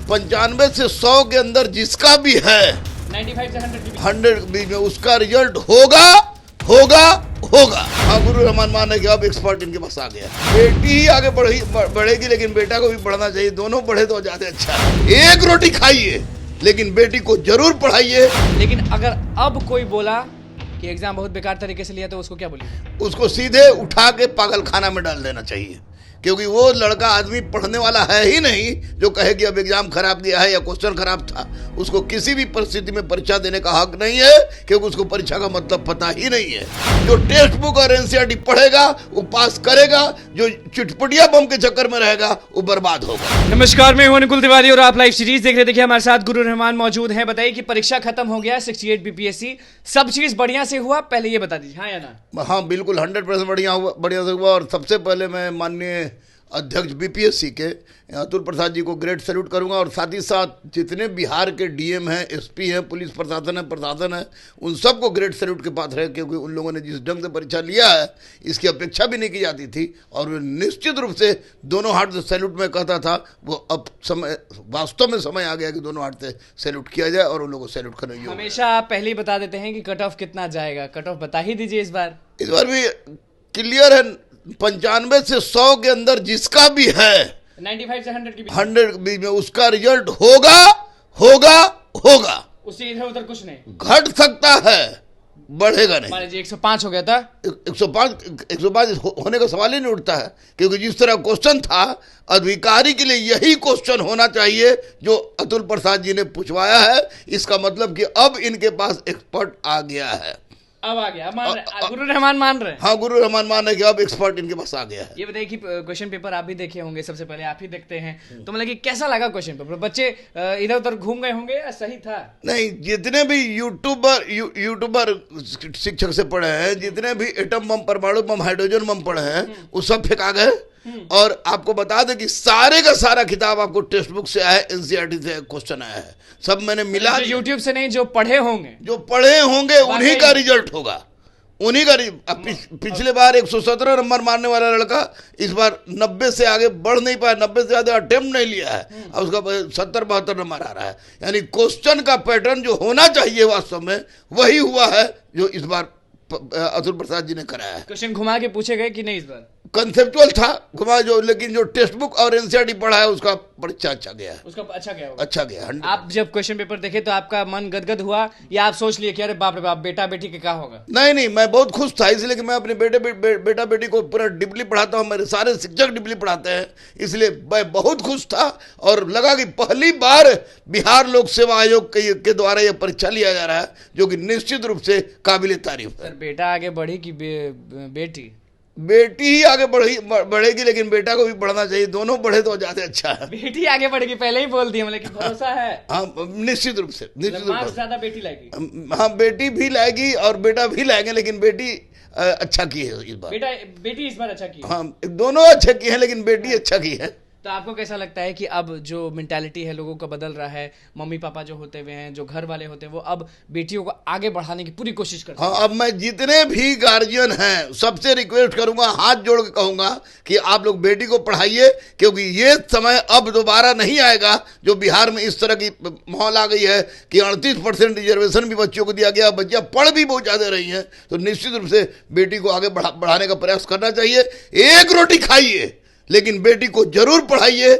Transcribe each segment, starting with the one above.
95 से 100 के अंदर जिसका भी है 95 से 100 बीच में उसका रिजल्ट होगा होगा होगा। हाँ, गुरु रहमान मान है कि अब एक्सपर्ट इनके पास आ गया। बेटी ही आगे बढ़ेगी, लेकिन बेटा को भी बढ़ना चाहिए। दोनों बढ़े तो ज्यादा अच्छा है। एक रोटी खाइए लेकिन बेटी को जरूर पढ़ाइए। लेकिन अगर अब कोई बोला कि एग्जाम बहुत बेकार तरीके से लिया तो उसको क्या बोलिए? उसको सीधे उठा के पागल खाना में डाल देना चाहिए, क्योंकि वो लड़का आदमी पढ़ने वाला है ही नहीं जो कहे कि अब एग्जाम खराब गया है या क्वेश्चन खराब था। उसको किसी भी परिस्थिति में परीक्षा देने का हक नहीं है, क्योंकि उसको परीक्षा का मतलब पता ही नहीं है। जो टेक्स्ट बुक और एनसीईआरटी पढ़ेगा वो पास करेगा, जो चिटपुटिया बम के चक्कर में रहेगा वो बर्बाद होगा। नमस्कार, मैं हूं निकुल तिवारी और आप लाइव सीरीज देख रहे। देखिए हमारे साथ गुरु रहमान मौजूद हैं। बताइए कि परीक्षा खत्म हो गया 68 बीपीएससी, सब चीज बढ़िया से हुआ, पहले ये बता दीजिए, हाँ या ना? हाँ बिल्कुल 100% बढ़िया से हुआ। और सबसे पहले मैं माननीय अध्यक्ष बीपीएससी के अतुल प्रसाद जी को ग्रेट सैल्यूट करूंगा, और साथ ही साथ जितने बिहार के डीएम हैं, एसपी हैं, पुलिस प्रशासन है, उन सबको ग्रेट सैल्यूट के पात्र है, क्योंकि उन लोगों ने जिस ढंग से परीक्षा लिया है इसकी अपेक्षा भी नहीं की जाती थी। और निश्चित रूप से दोनों हाथ से सैल्यूट मैं कहता था, वो अब समय वास्तव में समय आ गया कि दोनों हाथ से सैल्यूट किया जाए और उन लोगों को सैल्यूट करने की। हमेशा आप पहले ही बता देते हैं कि कट ऑफ कितना जाएगा, कट ऑफ बता ही दीजिए इस बार भी क्लियर है। 95 से 100 के अंदर जिसका भी है 95 से 100 बीच में उसका रिजल्ट होगा होगा होगा। उससे इधर उधर कुछ नहीं घट सकता है, बढ़ेगा नहीं। मान लीजिए 105 हो गया था, 105 होने का सवाल ही नहीं उठता है, क्योंकि जिस तरह क्वेश्चन था अधिकारी के लिए यही क्वेश्चन होना चाहिए जो अतुल प्रसाद जी ने पूछवाया है। इसका मतलब कि अब इनके पास एक्सपर्ट आ गया है, अब आ गया। मान रहे गुरु रहमान मान रहे हैं। हाँ, गुरु रहमान मान है कि अब एक्सपर्ट इनके पास आ गया है। ये बताइए कि क्वेश्चन पेपर आप भी देखे होंगे, सबसे पहले आप ही देखते हैं, तो मतलब कि कैसा लगा क्वेश्चन पेपर? बच्चे इधर उधर घूम गए होंगे या सही था? नहीं, जितने भी यूट्यूबर शिक्षक से पढ़े हैं, जितने भी एटम बम, परमाणु बम, हाइड्रोजन बम पढ़े हैं, वो सब फेंका गए। और आपको बता दें कि सारे का सारा किताब आपको टेक्स्ट बुक से आया है, एनसीईआरटी से क्वेश्चन आया है, सब मैंने मिला। यूट्यूब से नहीं, जो पढ़े होंगे उन्हीं का रिजल्ट होगा, उन्हीं का। पिछले बार 117 नंबर मारने वाला लड़का इस बार 90 से आगे बढ़ नहीं पाया, 90 से ज्यादा अटेम्प्ट नहीं लिया है, और उसका 70-72 नंबर आ रहा है। यानी क्वेश्चन का पैटर्न जो होना चाहिए वास्तव में वही हुआ है जो इस बार अतुल प्रसाद जी ने कराया है। क्वेश्चन घुमा के पूछे गए कि नहीं? इस बार कंसेप्चुअल था घुमा जो, लेकिन जो टेक्स्ट बुक और एनसीईआरटी पढ़ा है उसका परीक्षा अच्छा गया है, उसका अच्छा गया होगा। अच्छा गया। आप जब क्वेश्चन पेपर देखे तो आपका मन गदगद हुआ या आप सोच लिए कि अरे बाप रे बाप, बेटा बेटी के क्या होगा? नहीं, मैं बहुत खुश था, इसलिए कि मैं अपने बेटा बेटी को पूरा डीपली पढ़ाता हूँ, मेरे सारे शिक्षक डीपली पढ़ाते हैं, इसलिए मैं बहुत खुश था। और लगा कि पहली बार बिहार लोक सेवा आयोग के द्वारा यह परीक्षा लिया जा रहा है, जो कि निश्चित रूप से काबिल तारीफ है। बेटा आगे बढ़ी कि बेटी ही आगे बढ़ेगी, लेकिन बेटा को भी बढ़ना चाहिए। दोनों बढ़े तो ज्यादा अच्छा है। बेटी आगे बढ़ेगी, पहले ही बोल दिया, मतलब भरोसा है। हाँ, निश्चित रूप से ज्यादा बेटी लाएगी। हाँ, बेटी भी लाएगी और बेटा भी लाएंगे, लेकिन बेटी अच्छा की है इस बार। बेटी इस बार अच्छा की है। हाँ, दोनों अच्छे की है, लेकिन बेटी अच्छा की है। तो आपको कैसा लगता है कि अब जो मेंटालिटी है लोगों का बदल रहा है? मम्मी पापा जो होते हुए हैं, जो घर वाले होते हैं, वो अब बेटियों को आगे बढ़ाने की पूरी कोशिश करते हैं। हाँ, अब मैं जितने भी गार्जियन हैं सबसे रिक्वेस्ट करूंगा, हाथ जोड़ के कहूंगा कि आप लोग बेटी को पढ़ाइए, क्योंकि ये समय अब दोबारा नहीं आएगा जो बिहार में इस तरह की माहौल आ गई है कि 38% रिजर्वेशन भी बच्चों को दिया गया, बच्चियां पढ़ भी बहुत ज्यादा रही हैं। तो निश्चित रूप से बेटी को आगे बढ़ाने का प्रयास करना चाहिए। एक रोटी खाइए लेकिन बेटी को जरूर पढ़ाइए,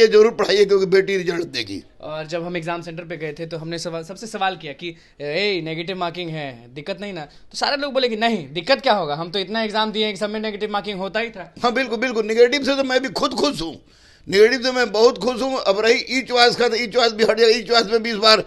क्योंकि बेटी रिजल्ट देगी। और जब हम एग्जाम सेंटर पे गए थे तो हमने सबसे सवाल किया कि नेगेटिव मार्किंग है, दिक्कत नहीं ना? तो सारे लोग बोले कि नहीं, दिक्कत क्या होगा, हम तो इतना एग्जाम दिए, सब में नेगेटिव मार्किंग होता ही था। हाँ बिल्कुल, नेगेटिव से तो मैं भी खुद खुश हूँ, नेगेटिव से मैं बहुत खुश हूँ। अब रही ई चॉइस का, तो ई चॉइस भी हट जाएगा। ई चॉइस में भी इस बार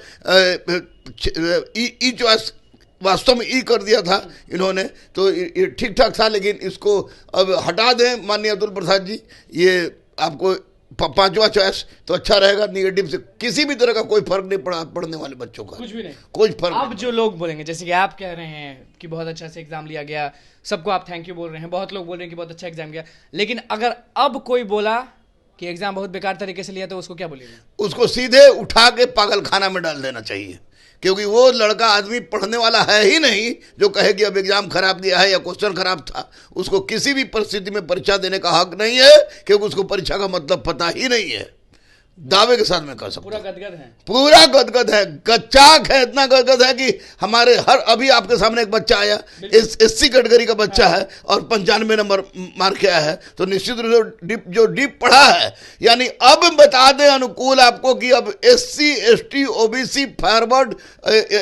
ई चॉइस वास्तव में ई कर दिया था इन्होंने, तो ये ठीक ठाक था, लेकिन इसको अब हटा दें माननीय अतुल प्रसाद जी। ये आपको 5वां चॉइस तो अच्छा रहेगा। निगेटिव से किसी भी तरह का कोई फर्क नहीं पड़ा पढ़ने वाले बच्चों का, कुछ भी नहीं, कोई फर्क। अब जो लोग बोलेंगे, जैसे कि आप कह रहे हैं कि बहुत अच्छा से एग्जाम लिया गया, सबको आप थैंक यू बोल रहे हैं, बहुत लोग बोल रहे हैं कि बहुत अच्छा एग्जाम गया, लेकिन अगर अब कोई बोला कि एग्जाम बहुत बेकार तरीके से लिया तो उसको क्या बोलिएगा? उसको सीधे उठा के पागल खाना में डाल देना चाहिए, क्योंकि वो लड़का आदमी पढ़ने वाला है ही नहीं जो कहे कि अब एग्जाम खराब गया है या क्वेश्चन खराब था। उसको किसी भी परिस्थिति में परीक्षा देने का हक नहीं है, क्योंकि उसको परीक्षा का मतलब पता ही नहीं है। दावे के साथ मैं कह सकता पूरा हूं। गदगद है। पूरा गदगद है, गच्चाक है, इतना गदगद है कि हमारे हर अभी आपके सामने एक बच्चा आया, इस एससी कैटेगरी का बच्चा है और 95 नंबर मार के आया है, तो निश्चित रूप से जो डीप पढ़ा है, यानी अब बता दें अनुकूल आपको कि अब एससी एसटी ओबीसी फॉरवर्ड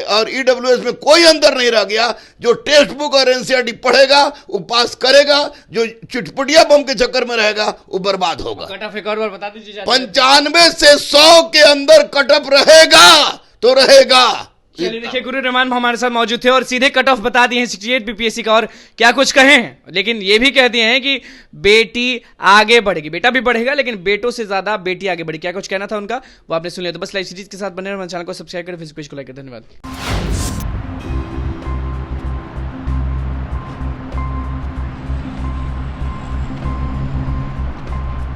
और ईडब्ल्यूएस में कोई अंतर नहीं रह गया। जो टेक्स्ट बुक और एनसीईआरटी पढ़ेगा वो पास करेगा, जो चिटपुटिया बम के चक्कर में रहेगा वो बर्बाद होगा। कट ऑफ एक और बार बता दीजिए। 95 से 100 के अंदर कटअप रहेगा तो रहेगा। चलिए देखिए, गुरु रहमान हमारे साथ मौजूद थे और सीधे कट ऑफ बता दिए हैं 68 बीपीएससी का, और क्या कुछ कहें, लेकिन ये भी कह दिए हैं कि बेटी आगे बढ़ेगी, बेटा भी बढ़ेगा लेकिन बेटों से ज्यादा बेटी आगे बढ़ेगी। क्या कुछ कहना था उनका वो आपने सुन लिया। तो बस लाइव सीरीज के साथ बने रहो, हमारे चैनल को सब्सक्राइब करें, फेसबुक पेज को लाइक करें। धन्यवाद।